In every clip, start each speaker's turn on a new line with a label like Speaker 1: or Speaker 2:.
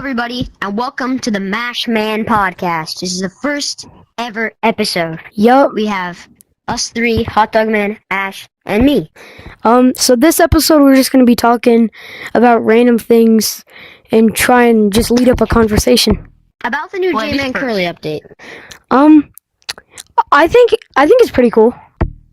Speaker 1: everybody, and welcome to the Mash Man podcast. This is the first ever episode.
Speaker 2: Yup.
Speaker 1: We have us three, Hot Dog Man, Ash, and me.
Speaker 2: So this episode we're just going to be talking about random things and try and just lead up a conversation.
Speaker 1: About the new J-Man Curly update.
Speaker 2: I think it's pretty cool.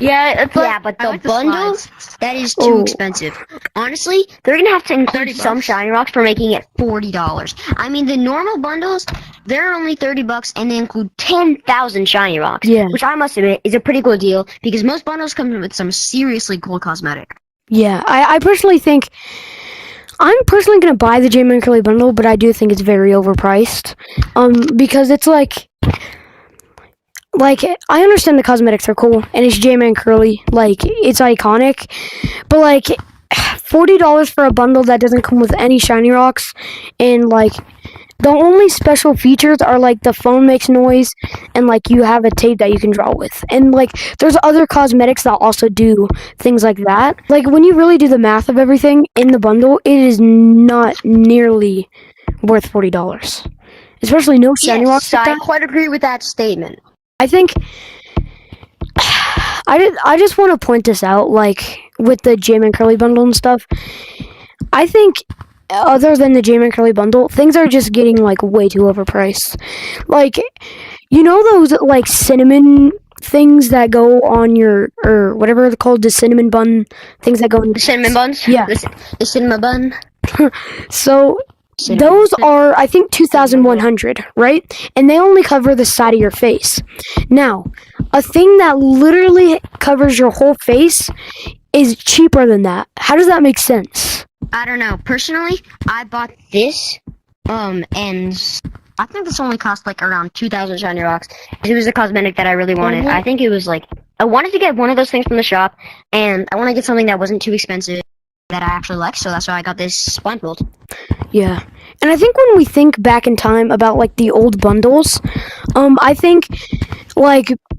Speaker 1: Yeah, but the bundles, that is too expensive. Honestly, they're going to have to include some shiny rocks for making it $40. I mean, the normal bundles, they're only $30 and they include 10,000 shiny rocks.
Speaker 2: Yeah.
Speaker 1: Which I must admit is a pretty cool deal because most bundles come with some seriously cool cosmetic.
Speaker 2: Yeah, I personally think I'm personally going to buy the J-Man Curly bundle, but I do think it's very overpriced. Because it's like I understand the cosmetics are cool and it's J-Man Curly, it's iconic, but $40 for a bundle that doesn't come with any shiny rocks, and the only special features are the phone makes noise and you have a tape that you can draw with, and there's other cosmetics that also do things like that. When you really do the math of everything in the bundle, it is not nearly worth $40, especially no shiny rocks.
Speaker 1: I quite agree with that statement.
Speaker 2: I think I just want to point this out, with the J-Man Curly bundle and stuff. I think other than the J-Man Curly bundle, things are just getting way too overpriced. Those cinnamon things that go on your, or whatever they're called, the cinnamon bun things that go in
Speaker 1: the cinnamon buns?
Speaker 2: Yeah.
Speaker 1: The cinnamon bun.
Speaker 2: So those are, I think, 2,100, right? And they only cover the side of your face. Now, a thing that literally covers your whole face is cheaper than that. How does that make sense?
Speaker 1: I don't know. Personally, I bought this, and I think this only cost around 2,000 shiny rocks. It was a cosmetic that I really wanted. I think it was I wanted to get one of those things from the shop, and I want to get something that wasn't too expensive, that I actually like, so that's why I got this blindfold.
Speaker 2: Yeah. And I think when we think back in time about the old bundles, I think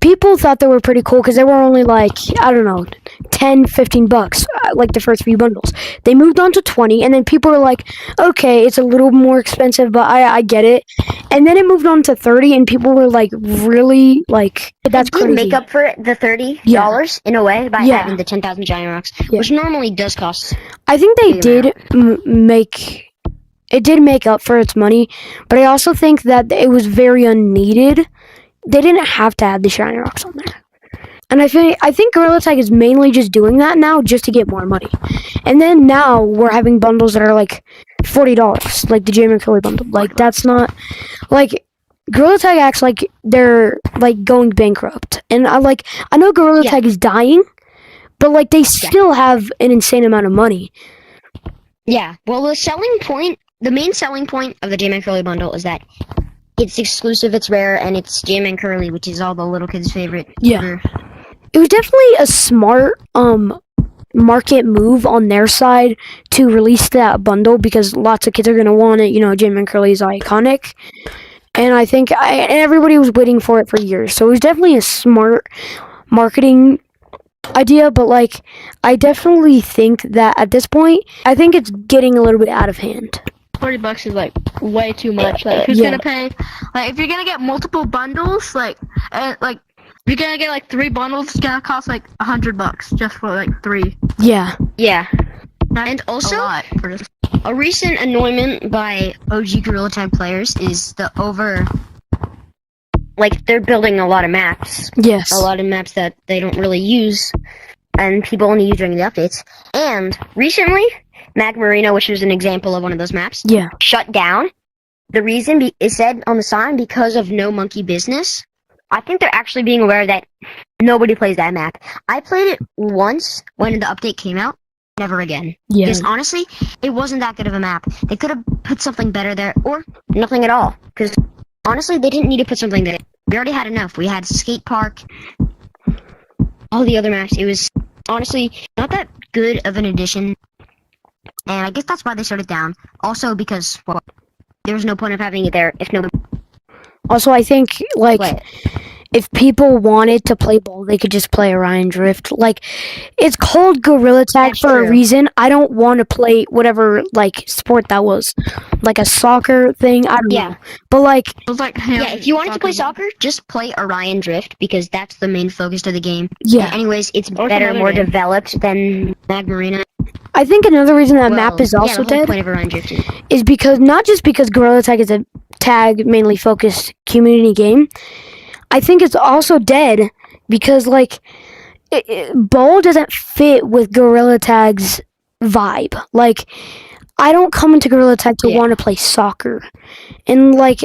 Speaker 2: people thought they were pretty cool because they were only I don't know, $10-15, the first few bundles. They moved on to 20, and then people were okay, it's a little more expensive, but I get it. And then it moved on to 30, and people were really that's crazy.
Speaker 1: Did make up for it, the $30 in a way by having the 10,000 shiny rocks, which normally does cost.
Speaker 2: I think they did it did make up for its money, but I also think that it was very unneeded. They didn't have to add the shiny rocks on there. And I think Gorilla Tag is mainly just doing that now just to get more money. And then now we're having bundles that are $40, like the J-Man Curly bundle. That's not Gorilla Tag acts like they're going bankrupt. And I know Gorilla Tag is dying, but they still have an insane amount of money.
Speaker 1: Yeah. Well, the main selling point of the J-Man Curly bundle is that it's exclusive, it's rare, and it's J-Man Curly, which is all the little kids' favorite.
Speaker 2: Yeah. It was definitely a smart market move on their side to release that bundle because lots of kids are going to want it. J-Man Curly is iconic. And I think everybody was waiting for it for years. So it was definitely a smart marketing idea, but I definitely think that at this point, I think it's getting a little bit out of hand.
Speaker 3: $40 is way too much. Who's gonna pay? If you're gonna get multiple bundles, you're gonna get 3 bundles, it's gonna cost $100 just for 3.
Speaker 2: Yeah.
Speaker 1: Yeah.
Speaker 3: That's
Speaker 1: and also,
Speaker 3: a
Speaker 1: a recent annoyment by OG Gorilla Tag players is the they're building a lot of maps.
Speaker 2: Yes.
Speaker 1: A lot of maps that they don't really use, and people only use during the updates. And recently, Mag Marino, which was an example of one of those maps, shut down. The reason is said on the sign because of no monkey business. I think they're actually being aware that nobody plays that map. I played it once when the update came out. Never again.
Speaker 2: Yeah.
Speaker 1: Because honestly, it wasn't that good of a map. They could have put something better there, or nothing at all. Because honestly, they didn't need to put something there. We already had enough. We had skate park, all the other maps. It was honestly not that good of an addition. And I guess that's why they shut it down. Also because, there was no point of having it there if nobody...
Speaker 2: Also, I think, if people wanted to play ball, they could just play Orion Drift. Like, it's called Gorilla Tag
Speaker 1: That's
Speaker 2: for
Speaker 1: true.
Speaker 2: a reason. I don't want to play whatever, like, sport that was. Like a soccer thing, I don't know. But, like...
Speaker 3: It was like,
Speaker 1: Yeah, if you wanted to play soccer, just play Orion Drift, because that's the main focus of the game.
Speaker 2: Yeah.
Speaker 1: And anyways, it's
Speaker 3: Or some
Speaker 1: better,
Speaker 3: other
Speaker 1: more
Speaker 3: game.
Speaker 1: developed than Mag Marina.
Speaker 2: I think another reason that
Speaker 1: Well,
Speaker 2: map is also
Speaker 1: the whole
Speaker 2: dead
Speaker 1: point of Orion Drift
Speaker 2: is because, not just because Gorilla Tag is a tag mainly focused community game, I think it's also dead because, like, ball doesn't fit with Gorilla Tag's vibe. Like, I don't come into Gorilla Tag to want to play soccer. And, like,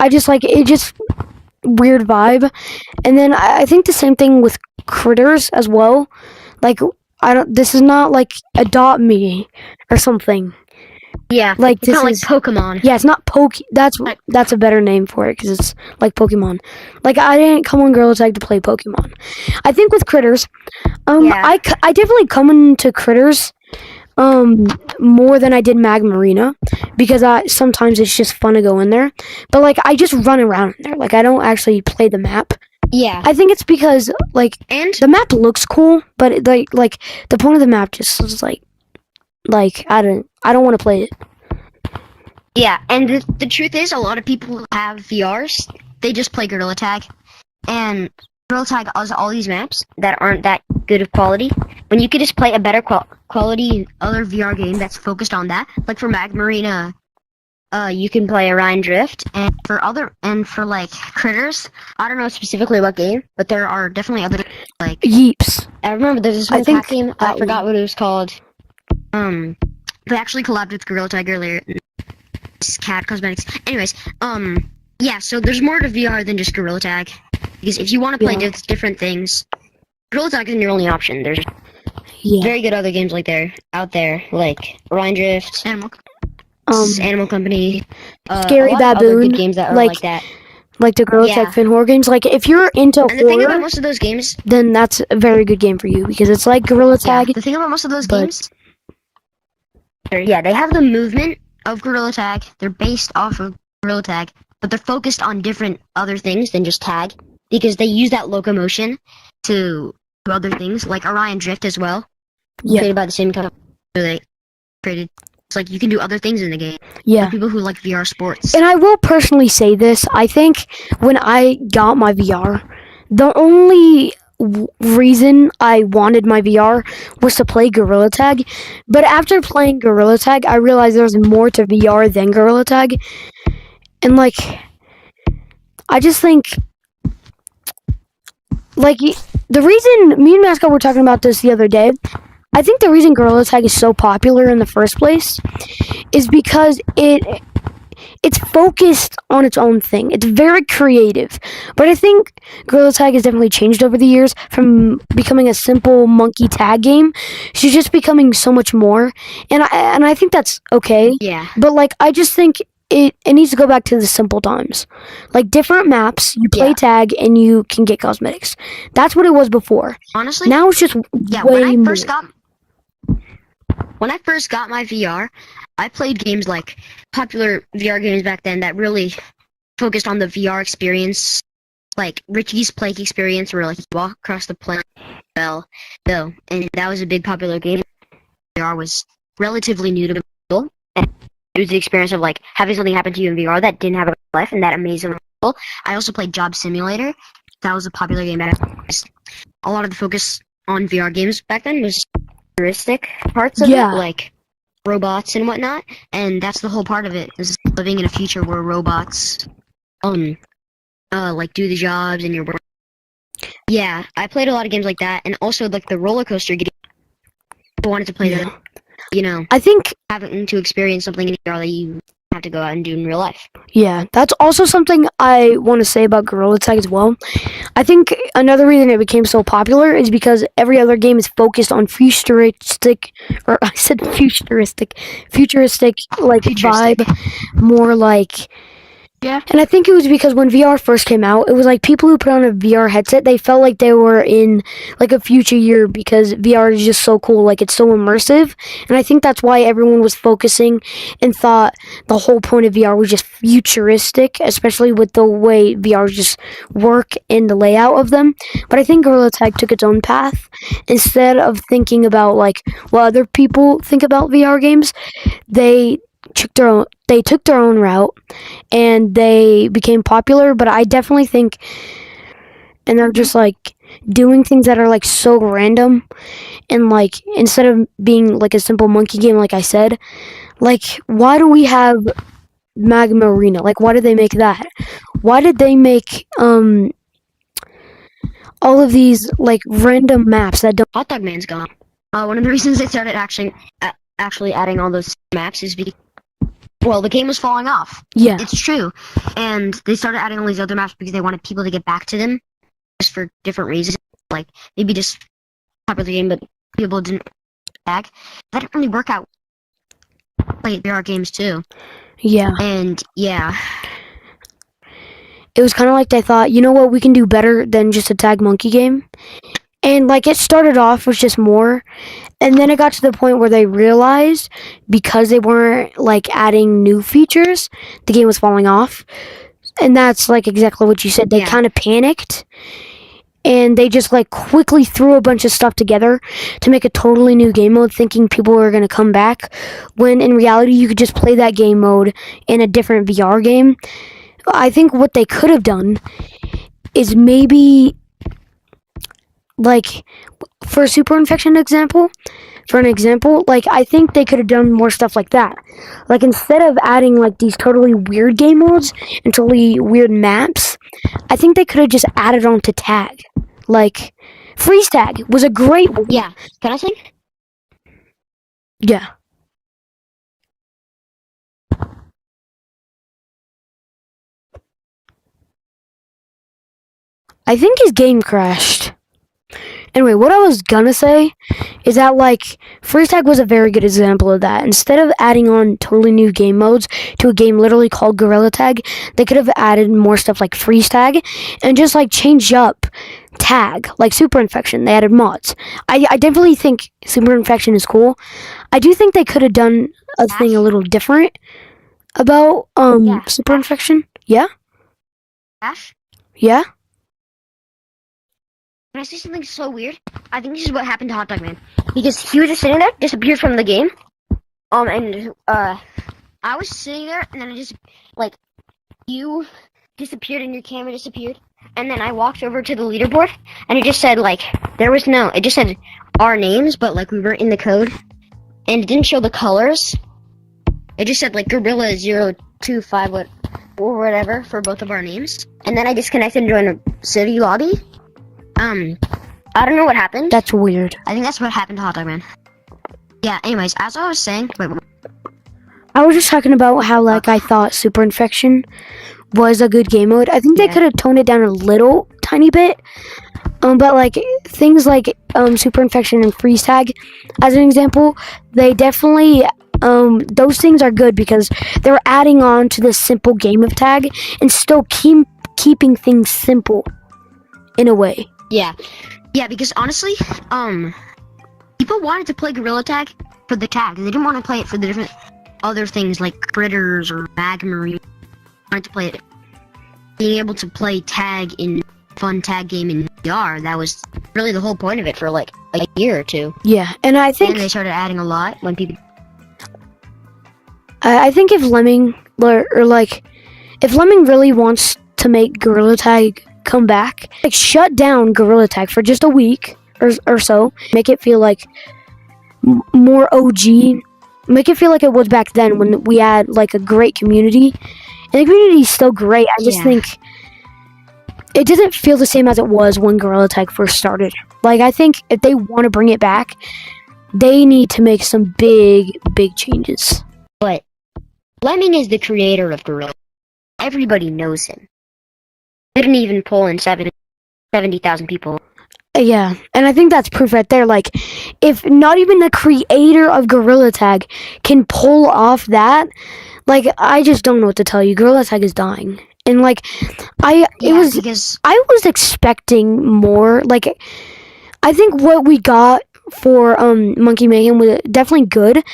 Speaker 2: I just, like, it just weird vibe. And then I think the same thing with Critters as well. Like, this is not, like, Adopt Me or something.
Speaker 1: Yeah,
Speaker 2: Like,
Speaker 1: it's
Speaker 2: this
Speaker 1: not like
Speaker 2: is...
Speaker 1: Pokemon.
Speaker 2: Yeah, it's not that's a better name for it, because it's like Pokemon. Like, I didn't come on Gorilla Tag to play Pokemon. I think with Critters, I definitely come into Critters more than I did Mag Marina, because sometimes it's just fun to go in there. But, like, I just run around in there. Like, I don't actually play the map.
Speaker 1: Yeah.
Speaker 2: I think it's because, like,
Speaker 1: And
Speaker 2: the map looks cool, but like the point of the map just is like I don't want to play it.
Speaker 1: yeah, and the truth is, a lot of people who have VRs, they just play Gorilla Tag, and Gorilla Tag has all these maps that aren't that good of quality. When you could just play a better quality other VR game that's focused on that, like for Mag Marina, you can play Orion Drift, and for like Critters, I don't know specifically what game, but there are definitely other, like
Speaker 2: Yeeps.
Speaker 1: I remember there's this one cat game. I forgot what it was called. They actually collabed with Gorilla Tag earlier. It's Cat Cosmetics. Anyways, yeah. So there's more to VR than just Gorilla Tag, because if you want to play different things, Gorilla Tag isn't your only option. There's very good other games out there, like Orion Drift, Animal Company,
Speaker 2: Scary
Speaker 1: a lot of other
Speaker 2: Baboon,
Speaker 1: good games that are like that.
Speaker 2: Like the Gorilla Tag Fin horror games. Like, if you're into
Speaker 1: And the thing about
Speaker 2: horror,
Speaker 1: most of those games,
Speaker 2: then that's a very good game for you, because it's like Gorilla Tag.
Speaker 1: the thing about most of those games, they have the movement of Gorilla Tag. They're based off of Gorilla Tag, but they're focused on different other things than just tag, because they use that locomotion to do other things, like Orion Drift as well. Created by the same kind of they created. It's like you can do other things in the game.
Speaker 2: Yeah.
Speaker 1: For people who like VR sports.
Speaker 2: And I will personally say this. I think when I got my VR, the only reason I wanted my VR was to play Gorilla Tag. But after playing Gorilla Tag, I realized there's more to VR than Gorilla Tag. And, like, I just think, like, the reason, me and Mascot were talking about this the other day, I think the reason Gorilla Tag is so popular in the first place is because it's focused on its own thing. It's very creative. But I think Gorilla Tag has definitely changed over the years from becoming a simple monkey tag game to just becoming so much more. And I think that's okay.
Speaker 1: Yeah.
Speaker 2: But, like, I just think it needs to go back to the simple times. Like, different maps, you play tag, and you can get cosmetics. That's what it was before.
Speaker 1: Honestly?
Speaker 2: Now it's just way more.
Speaker 1: When I first got my VR, I played games like popular VR games back then that really focused on the VR experience, like Richie's Plague Experience, where like you walk across the planet, and that was a big popular game. VR was relatively new to people, and it was the experience of like having something happen to you in VR that didn't have a life, and that amazing. I also played Job Simulator. That was a popular game back then. A lot of the focus on VR games back then was futuristic parts of it, like robots and whatnot, and that's the whole part of it, is living in a future where robots like do the jobs and you're yeah, I played a lot of games like that, and also like the roller coaster game. I wanted to play them, you know.
Speaker 2: I think
Speaker 1: having to experience something in VR that you have to go out and do in real life.
Speaker 2: Yeah, that's also something I want to say about Gorilla Tag as well. I think another reason it became so popular is because every other game is focused on futuristic, like vibe, more like
Speaker 3: Yeah.
Speaker 2: And I think it was because when VR first came out, it was like people who put on a VR headset, they felt like they were in like a future year because VR is just so cool, like it's so immersive. And I think that's why everyone was focusing and thought the whole point of VR was just futuristic, especially with the way VRs just work and the layout of them. But I think Gorilla Tag took its own path. Instead of thinking about like what other people think about VR games, they took their own route and they became popular. But I definitely think, and they're just like doing things that are like so random, and like instead of being like a simple monkey game, like I said, like why do we have Magma Arena? Like why did they make that? Why did they make all of these like random maps that don't?
Speaker 1: Hot Dog Man's gone. One of the reasons they started actually adding all those maps is because, well, the game was falling off.
Speaker 2: Yeah,
Speaker 1: It's true. And they started adding all these other maps because they wanted people to get back to them just for different reasons. Like, maybe just top of the game, but people didn't tag. That didn't really work out. Play VR games too.
Speaker 2: yeah.
Speaker 1: And yeah.
Speaker 2: It was kind of like they thought, you know what, we can do better than just a tag monkey game. And like it started off with just more, and then it got to the point where they realized because they weren't like adding new features, the game was falling off. And that's like exactly what you said. They
Speaker 1: Yeah.
Speaker 2: kind of panicked and they just like quickly threw a bunch of stuff together to make a totally new game mode, thinking people were going to come back, when in reality you could just play that game mode in a different VR game. I think what they could have done is maybe like for a super infection example, like I think they could have done more stuff like that. Like instead of adding like these totally weird game modes and totally weird maps, I think they could have just added on to tag. Like freeze tag was a great one.
Speaker 1: Yeah. Can I say?
Speaker 2: Yeah. I think his game crashed. Anyway, what I was gonna say is that like freeze tag was a very good example of that. Instead of adding on totally new game modes to a game literally called Gorilla Tag, they could have added more stuff like freeze tag and just like changed up tag, like super infection. They added mods. I definitely think super infection is cool. I do think they could have done a thing a little different about
Speaker 1: Yeah.
Speaker 2: super infection. Yeah?
Speaker 1: Ash?
Speaker 2: Yeah?
Speaker 1: Can I say something so weird? I think this is what happened to Hot Dog Man. Because he was just sitting there, disappeared from the game. I was sitting there, and then I just, like, you disappeared and your camera disappeared. And then I walked over to the leaderboard, and it just said, like, it just said our names, but, like, we weren't in the code. And it didn't show the colors. It just said, like, Gorilla 025 or whatever for both of our names. And then I disconnected and joined a city lobby. I don't know what happened.
Speaker 2: That's weird.
Speaker 1: I think that's what happened to Hot Dog Man. Yeah, anyways, as I was saying... Wait.
Speaker 2: I was just talking about how, like, I thought Super Infection was a good game mode. I think they could have toned it down a little tiny bit. But, like, things like Super Infection and Freeze Tag, as an example, they definitely... those things are good because they're adding on to the simple game of tag and still keeping things simple in a way.
Speaker 1: Yeah. Yeah, because honestly, people wanted to play Gorilla Tag for the tag. They didn't want to play it for the different other things like Critters or Magma Arena. They wanted to play it. Being able to play tag in fun tag game in VR, that was really the whole point of it for like a year or two.
Speaker 2: Yeah, and I think...
Speaker 1: And they started adding a lot when people...
Speaker 2: I think if Lemming, if Lemming really wants to make Gorilla Tag come back, like shut down Gorilla Tag for just a week or so, make it feel like more OG, make it feel like it was back then when we had like a great community, and the community is still great. I just think it doesn't feel the same as it was when Gorilla Tag first started. Like I think if they want to bring it back, they need to make some big changes.
Speaker 1: But Lemming is the creator of Gorilla. Everybody knows him. Didn't even pull in 70,000 people.
Speaker 2: Yeah, and I think that's proof right there. Like, if not even the creator of Gorilla Tag can pull off that, like I just don't know what to tell you. Gorilla Tag is dying, and like I was expecting more. Like I think what we got for Monkey Mayhem was definitely good,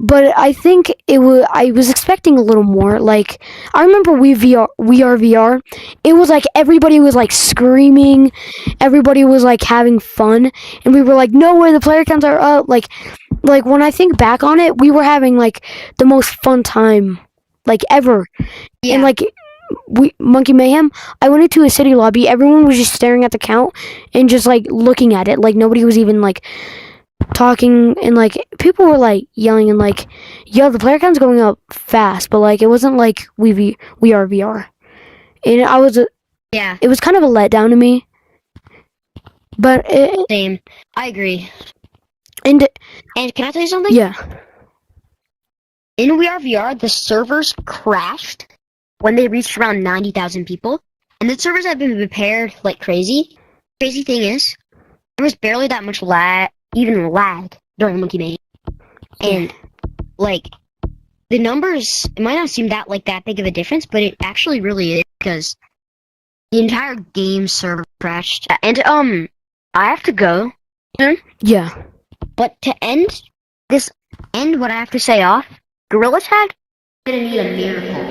Speaker 2: but I think I was expecting a little more. Like I remember we are VR. It was like everybody was like screaming, everybody was like having fun, and we were like, no way, the player counts are up. Like when I think back on it, we were having like the most fun time like ever.
Speaker 1: Yeah.
Speaker 2: And like Monkey Mayhem, I went into a city lobby, everyone was just staring at the count and just like looking at it. Like nobody was even like talking, and like people were like yelling and like, yo, the player count's going up fast, but like it wasn't like we are VR. And it was kind of a letdown to me. But
Speaker 1: same. I agree.
Speaker 2: And
Speaker 1: can I tell you something?
Speaker 2: Yeah.
Speaker 1: In We Are VR, the servers crashed when they reached around 90,000 people, and the servers have been repaired like crazy. Crazy thing is, there was barely that much lag during Monkey Mayhem, and like the numbers, it might not seem that big of a difference, but it actually really is, because the entire game server crashed. And I have to go soon.
Speaker 2: Yeah.
Speaker 1: But to end what I have to say off, Gorilla Tag gonna need a miracle